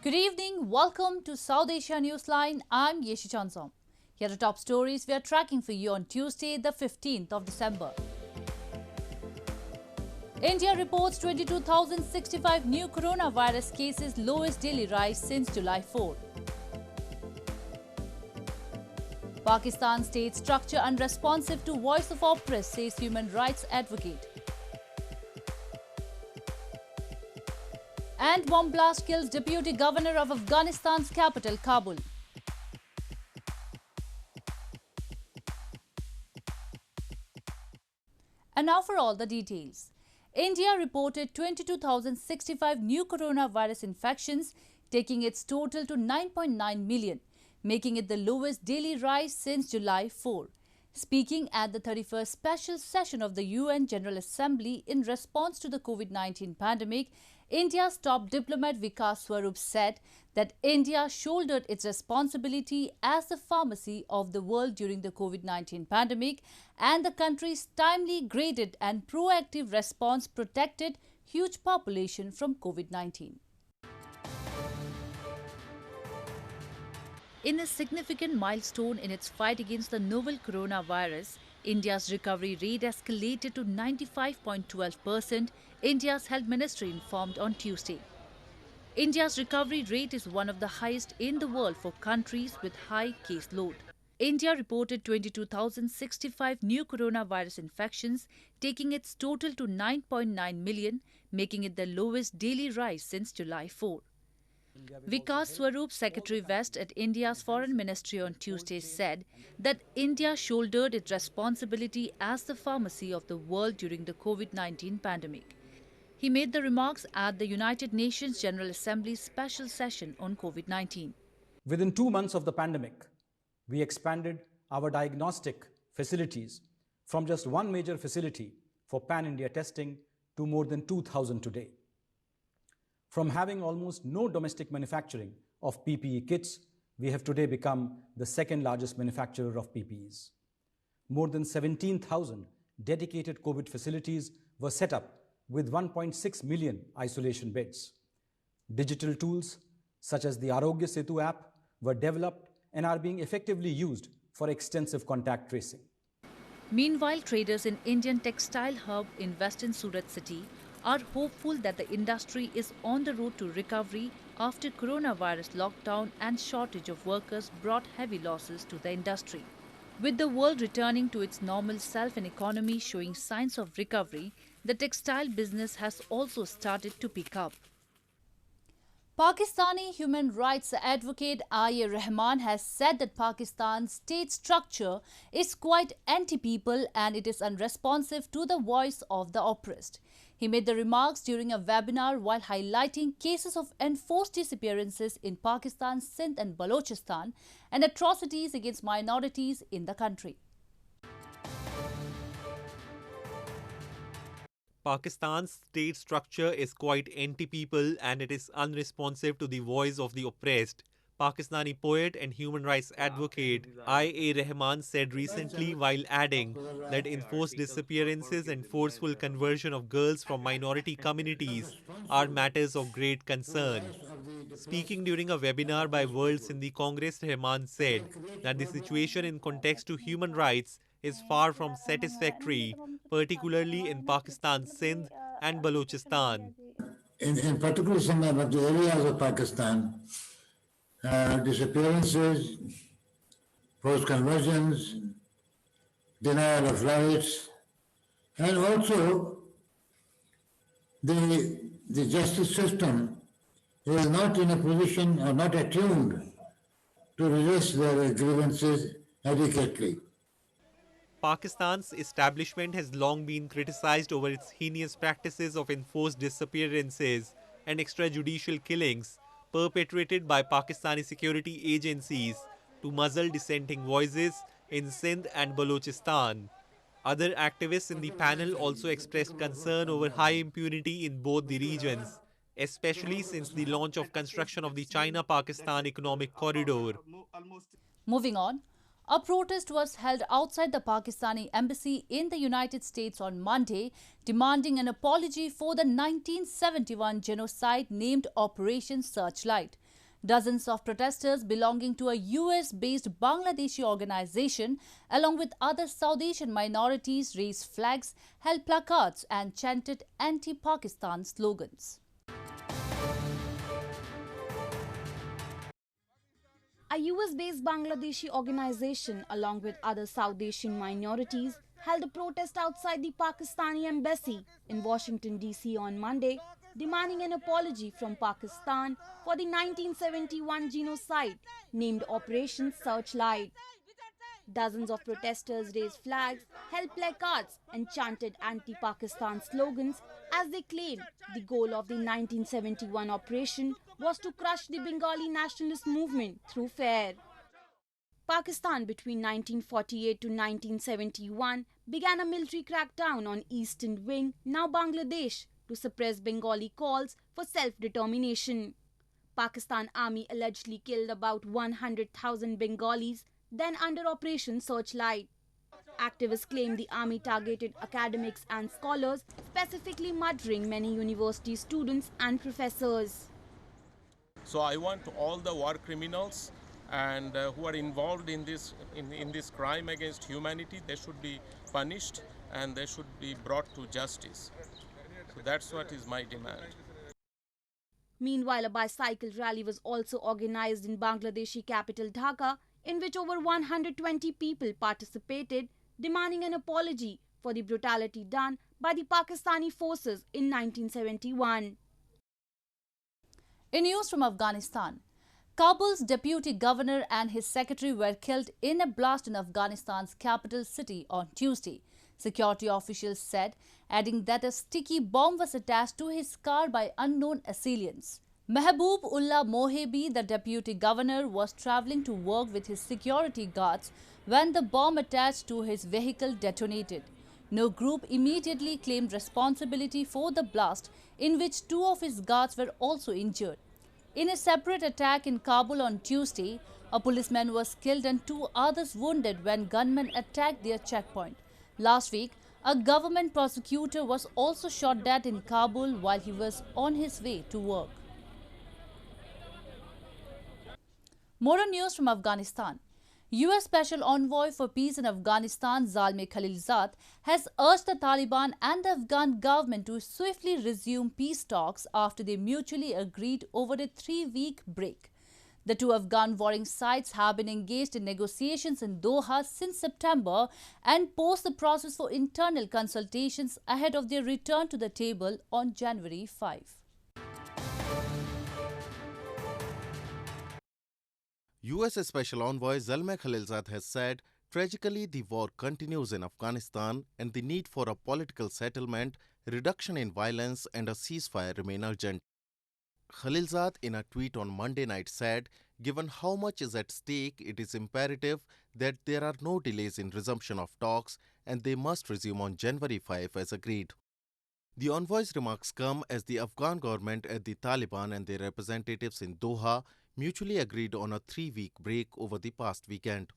Good evening, welcome to South Asia Newsline. I'm Yeshi Chansom. Here are the top stories we are tracking for you on Tuesday, the 15th of December. India reports 22,065 new coronavirus cases, lowest daily rise since July 4. Pakistan state structure unresponsive to voice of oppressed, says human rights advocate. And bomb blast kills Deputy Governor of Afghanistan's capital, Kabul. And now for all the details. India reported 22,065 new coronavirus infections, taking its total to 9.9 million, making it the lowest daily rise since July 4. Speaking at the 31st special session of the UN General Assembly in response to the COVID-19 pandemic, India's top diplomat Vikas Swarup said that India shouldered its responsibility as the pharmacy of the world during the COVID-19 pandemic, and the country's timely, graded and proactive response protected huge population from COVID-19. In a significant milestone in its fight against the novel coronavirus, India's recovery rate escalated to 95.12%, India's Health Ministry informed on Tuesday. India's recovery rate is one of the highest in the world for countries with high caseload. India reported 22,065 new coronavirus infections, taking its total to 9.9 million, making it the lowest daily rise since July 4. Vikas Swarup, Secretary West at India's Foreign Ministry on Tuesday, said that India shouldered its responsibility as the pharmacy of the world during the COVID-19 pandemic. He made the remarks at the United Nations General Assembly's special session on COVID-19. Within 2 months of the pandemic, we expanded our diagnostic facilities from just one major facility for pan-India testing to more than 2,000 today. From having almost no domestic manufacturing of PPE kits, we have today become the second largest manufacturer of PPEs. More than 17,000 dedicated COVID facilities were set up with 1.6 million isolation beds. Digital tools such as the Arogya Setu app were developed and are being effectively used for extensive contact tracing. Meanwhile, traders in Indian textile hub in Western Surat city are hopeful that the industry is on the road to recovery after coronavirus lockdown and shortage of workers brought heavy losses to the industry. With the world returning to its normal self and economy showing signs of recovery, the textile business has also started to pick up. Pakistani human rights advocate Rehman has said that Pakistan's state structure is quite anti-people and it is unresponsive to the voice of the oppressed. He made the remarks during a webinar while highlighting cases of enforced disappearances in Pakistan, Sindh and Balochistan and atrocities against minorities in the country. Pakistan's state structure is quite anti-people and it is unresponsive to the voice of the oppressed, Pakistani poet and human rights advocate I.A. Rehman said recently, while adding that enforced disappearances and forceful conversion of girls from minority communities are matters of great concern. Speaking during a webinar by World Sindhi Congress, Rehman said that the situation in context to human rights is far from satisfactory, particularly in Pakistan, Sindh and Balochistan. In particular, some of the areas of Pakistan, disappearances, forced conversions, denial of rights, and also the justice system is not in a position or not attuned to redress their grievances adequately. Pakistan's establishment has long been criticized over its heinous practices of enforced disappearances and extrajudicial killings perpetrated by Pakistani security agencies to muzzle dissenting voices in Sindh and Balochistan. Other activists in the panel also expressed concern over high impunity in both the regions, especially since the launch of construction of the China-Pakistan Economic Corridor. Moving on, a protest was held outside the Pakistani Embassy in the United States on Monday, demanding an apology for the 1971 genocide named Operation Searchlight. Dozens of protesters belonging to a US-based Bangladeshi organization, along with other South Asian minorities, raised flags, held placards and chanted anti-Pakistan slogans. A US-based Bangladeshi organization, along with other South Asian minorities, held a protest outside the Pakistani Embassy in Washington, D.C. on Monday, demanding an apology from Pakistan for the 1971 genocide named Operation Searchlight. Dozens of protesters raised flags, held placards and chanted anti-Pakistan slogans as they claimed the goal of the 1971 operation was to crush the Bengali nationalist movement through fear. Pakistan between 1948 to 1971 began a military crackdown on Eastern Wing, now Bangladesh, to suppress Bengali calls for self-determination. Pakistan Army allegedly killed about 100,000 Bengalis, then under Operation Searchlight. Activists claim the army targeted academics and scholars, specifically murdering many university students and professors. So I want all the war criminals and who are involved in this crime against humanity, they should be punished and they should be brought to justice. So that's what is my demand. Meanwhile, a bicycle rally was also organized in Bangladeshi capital Dhaka, in which over 120 people participated, demanding an apology for the brutality done by the Pakistani forces in 1971. In news from Afghanistan, Kabul's deputy governor and his secretary were killed in a blast in Afghanistan's capital city on Tuesday, security officials said, adding that a sticky bomb was attached to his car by unknown assailants. Mehboob Ullah Mohebi, the deputy governor, was travelling to work with his security guards when the bomb attached to his vehicle detonated. No group immediately claimed responsibility for the blast, in which two of his guards were also injured. In a separate attack in Kabul on Tuesday, a policeman was killed and two others wounded when gunmen attacked their checkpoint. Last week, a government prosecutor was also shot dead in Kabul while he was on his way to work. More on news from Afghanistan. US Special Envoy for Peace in Afghanistan, Zalmay Khalilzad, has urged the Taliban and the Afghan government to swiftly resume peace talks after they mutually agreed over a 3-week break. The two Afghan warring sides have been engaged in negotiations in Doha since September and paused the process for internal consultations ahead of their return to the table on January 5. US Special Envoy Zalmay Khalilzad has said, tragically, the war continues in Afghanistan and the need for a political settlement, reduction in violence and a ceasefire remain urgent. Khalilzad, in a tweet on Monday night, said, given how much is at stake, it is imperative that there are no delays in resumption of talks and they must resume on January 5 as agreed. The envoy's remarks come as the Afghan government and the Taliban and their representatives in Doha mutually agreed on a 3-week break over the past weekend.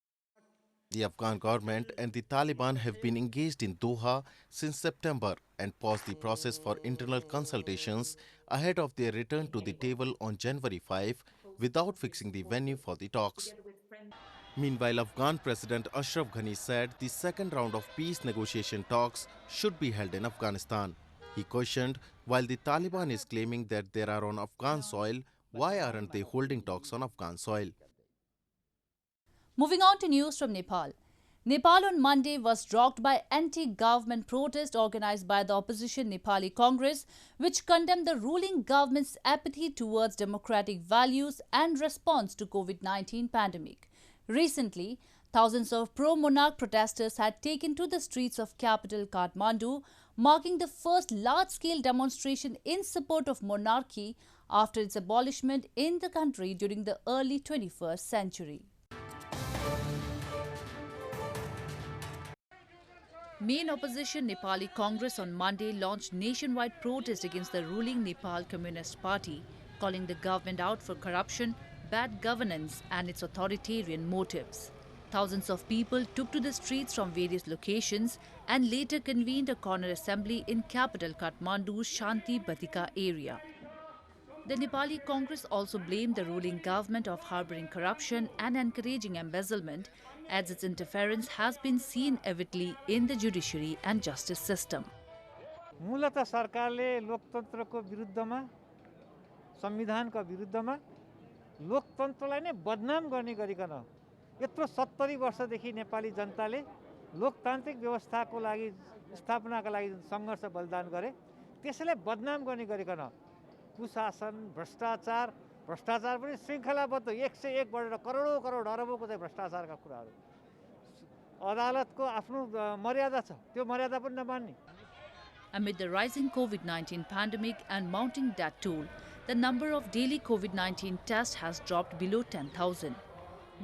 The Afghan government and the Taliban have been engaged in Doha since September and paused the process for internal consultations ahead of their return to the table on January 5 without fixing the venue for the talks. Meanwhile, Afghan President Ashraf Ghani said the second round of peace negotiation talks should be held in Afghanistan. He questioned, while the Taliban is claiming that they are on Afghan soil, why aren't they holding talks on Afghan soil? Moving on to news from Nepal. Nepal on Monday was rocked by anti-government protest organized by the opposition Nepali Congress, which condemned the ruling government's apathy towards democratic values and response to COVID-19 pandemic. Recently, thousands of pro-monarch protesters had taken to the streets of capital Kathmandu, marking the first large-scale demonstration in support of monarchy after its abolishment in the country during the early 21st century. Main opposition Nepali Congress on Monday launched nationwide protest against the ruling Nepal Communist Party, calling the government out for corruption, bad governance and its authoritarian motives. Thousands of people took to the streets from various locations and later convened a corner assembly in capital Kathmandu's Shanti Batika area. The Nepali Congress also blamed the ruling government of harboring corruption and encouraging embezzlement, as its interference has been seen avidly in the judiciary and justice system. मूलतः सरकारले लोकतन्त्रको विरुद्धमा संविधानका विरुद्धमा लोकतन्त्रलाई नै बदनाम गर्ने गरिकन यत्रो 70 वर्षदेखि नेपाली जनताले लोकतान्त्रिक व्यवस्थाको लागि स्थापनाका लागि संघर्ष बलिदान गरे त्यसैले बदनाम गर्ने गरिकन कुशासन भ्रष्टाचार पनि श्रृङ्खलाबद्ध 101 बढेर करोडौं करोड अरबौंको चाहिँ भ्रष्टाचारका कुराहरू अदालतको आफ्नो मर्यादा छ त्यो मर्यादा पनि नमान्ने. Amid the rising COVID-19 pandemic and mounting death toll, the number of daily COVID-19 tests has dropped below 10,000.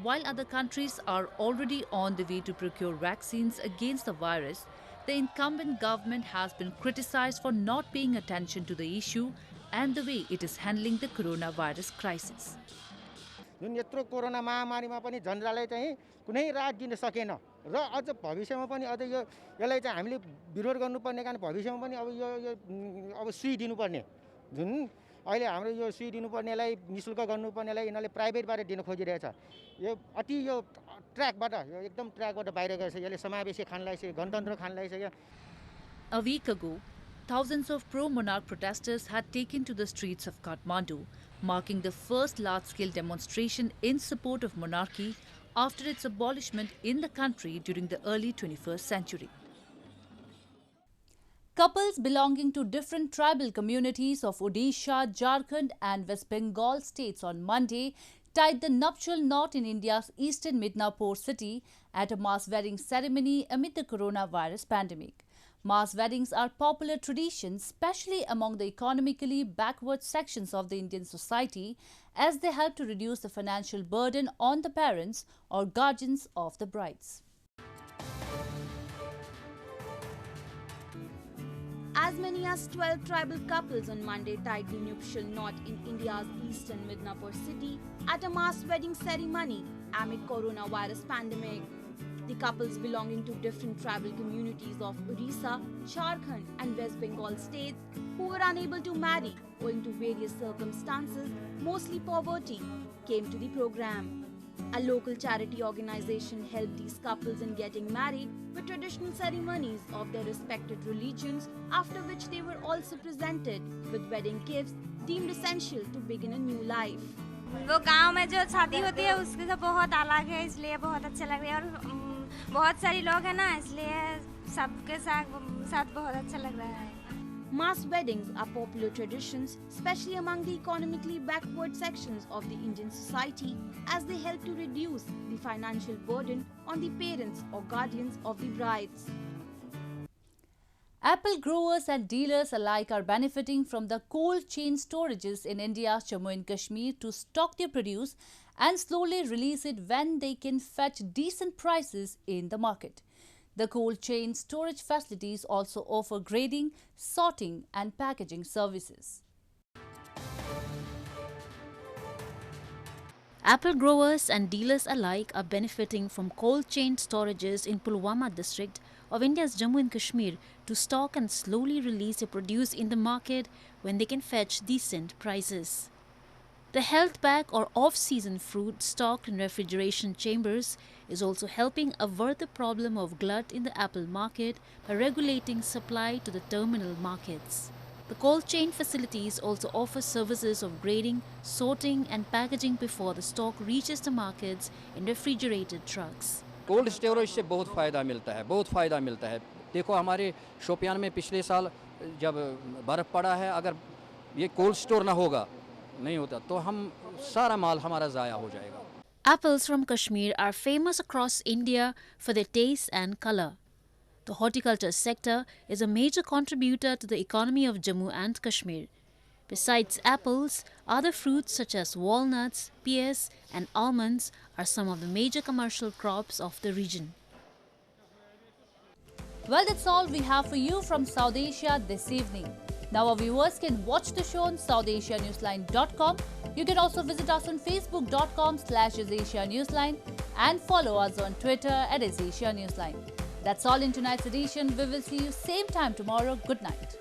While other countries are already on the way to procure vaccines against the virus, the incumbent government has been criticized for not paying attention to the issue and the way it is handling the coronavirus crisis. जुन यत्रो corona महामारीमा पनि जनतालाई चाहिँ कुनै राहत दिन सकेन र अझ भविष्यमा पनि अझ यसलाई चाहिँ हामीले विरोध गर्नुपर्ने कारण भविष्यमा पनि अब यो अब सुई दिनुपर्ने जुन अहिले हाम्रो यो सुई दिनुपर्नेलाई निशुल्क गर्नुपर्नेलाई यिनीहरूले प्राइभेटबाट दिन खोजिरहेछ यो अति यो ट्र्याकबाट यो एकदम ट्र्याकबाट बाहिर गएछ यसले समावेशी खान लाग्छ गणतन्त्र खान लाग्छ. A week ago, thousands of pro-monarch protesters had taken to the streets of Kathmandu, marking the first large-scale demonstration in support of monarchy after its abolishment in the country during the early 21st century. Couples belonging to different tribal communities of Odisha, Jharkhand and West Bengal states on Monday tied the nuptial knot in India's eastern Midnapore city at a mass wedding ceremony amid the coronavirus pandemic. Mass weddings are popular traditions, especially among the economically backward sections of the Indian society, as they help to reduce the financial burden on the parents or guardians of the brides. As many as 12 tribal couples on Monday tied the nuptial knot in India's eastern Midnapore city at a mass wedding ceremony amid coronavirus pandemic. The couples belonging to different tribal communities of Odisha, Jharkhand and West Bengal states who were unable to marry owing to various circumstances, mostly poverty, came to the program. A local charity organization helped these couples in getting married with traditional ceremonies of their respected religions, after which they were also presented with wedding gifts deemed essential to begin a new life. वो गांव में जो शादी होती है उसके से बहुत अलग है, इसलिए बहुत अच्छा लग रहा है और बहुत सारे लोग हैं ना, इसलिए सबके साथ बहुत अच्छा लग रहा है. Mass weddings are popular traditions, especially among the economically backward sections of the Indian society, as they help to reduce the financial burden on the parents or guardians of the brides. Apple growers and dealers alike are benefiting from the cold chain storages in India's Jammu and Kashmir to stock their produce and slowly release it when they can fetch decent prices in the market. The cold chain storage facilities also offer grading, sorting and packaging services. Apple growers and dealers alike are benefiting from cold chain storages in Pulwama district of India's Jammu and Kashmir to stock and slowly release their produce in the market when they can fetch decent prices. The held back or off-season fruit stocked in refrigeration chambers is also helping avert the problem of glut in the apple market by regulating supply to the terminal markets. The cold chain facilities also offer services of grading, sorting and packaging before the stock reaches the markets in refrigerated trucks. Cold storage से बहुत फ़ायदा मिलता है. देखो हमारे शोपियान में पिछले साल जब बर्फ़ पड़ा है, अगर ये कोल्ड स्टोर ना होगा नहीं होता तो हम सारा माल हमारा ज़ाया हो जाएगा. Apples from Kashmir are famous across India for their taste and color. The horticulture sector is a major contributor to the economy of Jammu and Kashmir. Besides apples, other fruits such as walnuts, pears and almonds are some of the major commercial crops of the region. Well, that's all we have for you from South Asia this evening. Now our viewers can watch the show on SouthAsiaNewsline.com. You can also visit us on Facebook.com/AsiaNewsline and follow us on Twitter @AsiaNewsline. That's all in tonight's edition. We will see you same time tomorrow. Good night.